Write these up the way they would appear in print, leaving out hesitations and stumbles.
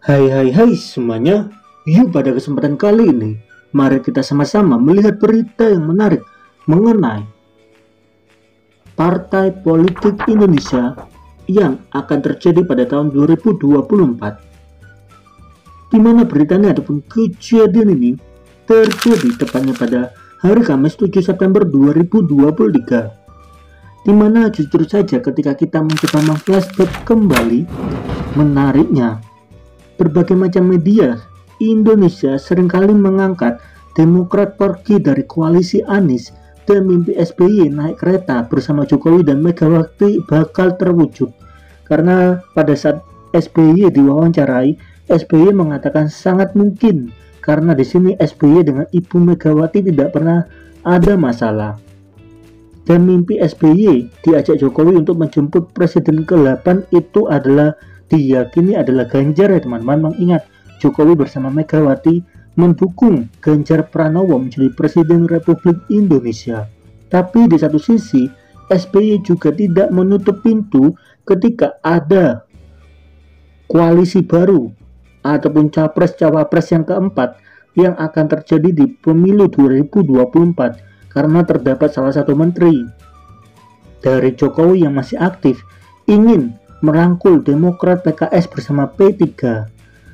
Hai semuanya. Yuk pada kesempatan kali ini mari kita sama-sama melihat berita yang menarik mengenai Partai Politik Indonesia yang akan terjadi pada tahun 2024, di mana beritanya ataupun kejadian ini terjadi tepatnya pada hari Kamis 7 September 2023, di mana jujur saja ketika kita mencoba meng-flashback kembali, menariknya berbagai macam media Indonesia seringkali mengangkat Demokrat pergi dari koalisi Anies dan mimpi SBY naik kereta bersama Jokowi dan Megawati bakal terwujud. Karena pada saat SBY diwawancarai, SBY mengatakan sangat mungkin karena di sini SBY dengan Ibu Megawati tidak pernah ada masalah. Dan mimpi SBY diajak Jokowi untuk menjemput Presiden ke-8 itu adalah diyakini adalah Ganjar ya teman-teman. Mengingat Jokowi bersama Megawati mendukung Ganjar Pranowo menjadi Presiden Republik Indonesia. Tapi di satu sisi SBY juga tidak menutup pintu ketika ada koalisi baru ataupun capres-cawapres yang keempat yang akan terjadi di pemilu 2024, karena terdapat salah satu menteri dari Jokowi yang masih aktif ingin merangkul Demokrat, PKS bersama P3.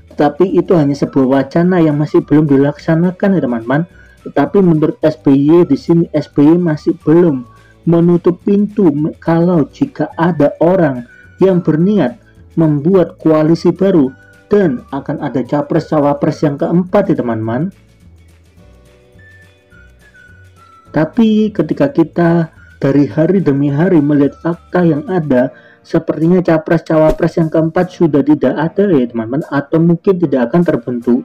Tetapi itu hanya sebuah wacana yang masih belum dilaksanakan ya teman-teman. Tetapi menurut SBY di sini SBY masih belum menutup pintu kalau jika ada orang yang berniat membuat koalisi baru dan akan ada capres-cawapres yang keempat ya teman-teman. Tapi ketika kita dari hari demi hari melihat fakta yang ada, sepertinya capres-cawapres yang keempat sudah tidak ada ya teman-teman, atau mungkin tidak akan terbentuk.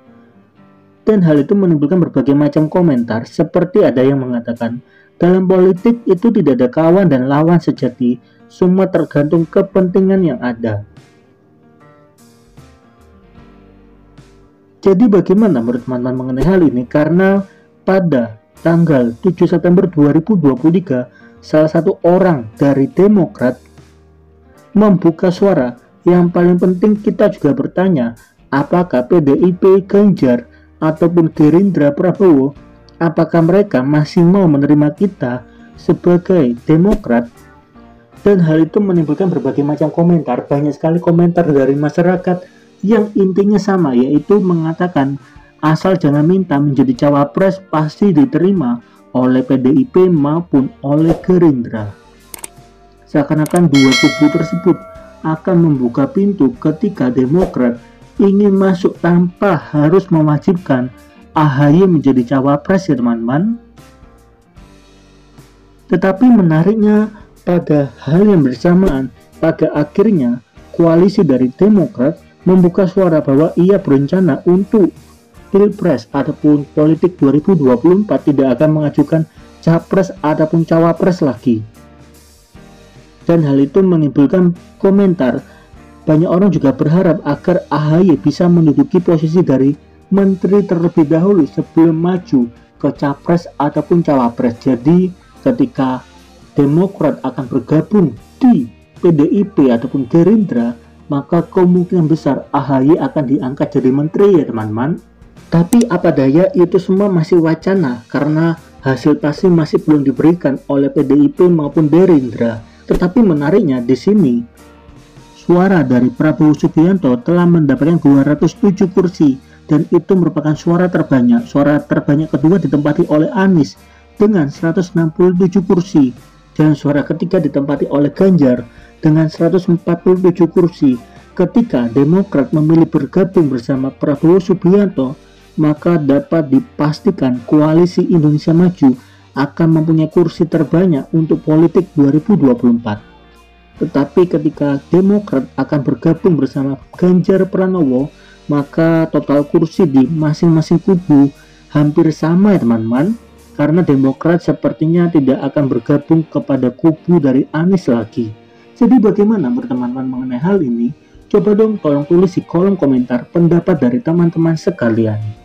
Dan hal itu menimbulkan berbagai macam komentar, seperti ada yang mengatakan dalam politik itu tidak ada kawan dan lawan sejati, semua tergantung kepentingan yang ada. Jadi bagaimana menurut teman-teman mengenai hal ini? Karena pada tanggal 7 September 2023 salah satu orang dari Demokrat membuka suara. Yang paling penting kita juga bertanya, apakah PDIP Ganjar ataupun Gerindra Prabowo, apakah mereka masih mau menerima kita sebagai Demokrat? Dan hal itu menimbulkan berbagai macam komentar. Banyak sekali komentar dari masyarakat yang intinya sama, yaitu mengatakan asal jangan minta menjadi cawapres pasti diterima oleh PDIP maupun oleh Gerindra. Seakan-akan dua kubu tersebut akan membuka pintu ketika Demokrat ingin masuk tanpa harus mewajibkan AHY menjadi cawapres ya teman-teman. Tetapi menariknya pada hal yang bersamaan, pada akhirnya koalisi dari Demokrat membuka suara bahwa ia berencana untuk Pilpres ataupun politik 2024 tidak akan mengajukan capres ataupun cawapres lagi. Dan hal itu menimbulkan komentar. Banyak orang juga berharap agar AHY bisa menduduki posisi dari menteri terlebih dahulu sebelum maju ke capres ataupun cawapres. Jadi ketika Demokrat akan bergabung di PDIP ataupun Gerindra, maka kemungkinan besar AHY akan diangkat jadi menteri ya teman-teman. Tapi apa daya, itu semua masih wacana karena hasil pasti masih belum diberikan oleh PDIP maupun Gerindra. Tetapi menariknya di sini suara dari Prabowo Subianto telah mendapatkan 207 kursi dan itu merupakan suara terbanyak. Suara terbanyak kedua ditempati oleh Anies dengan 167 kursi dan suara ketiga ditempati oleh Ganjar dengan 147 kursi. Ketika Demokrat memilih bergabung bersama Prabowo Subianto, maka dapat dipastikan koalisi Indonesia Maju akan mempunyai kursi terbanyak untuk politik 2024. Tetapi ketika Demokrat akan bergabung bersama Ganjar Pranowo, maka total kursi di masing-masing kubu hampir sama ya teman-teman, karena Demokrat sepertinya tidak akan bergabung kepada kubu dari Anies lagi. Jadi bagaimana menurut teman-teman mengenai hal ini? Coba dong tolong tulis di kolom komentar pendapat dari teman-teman sekalian.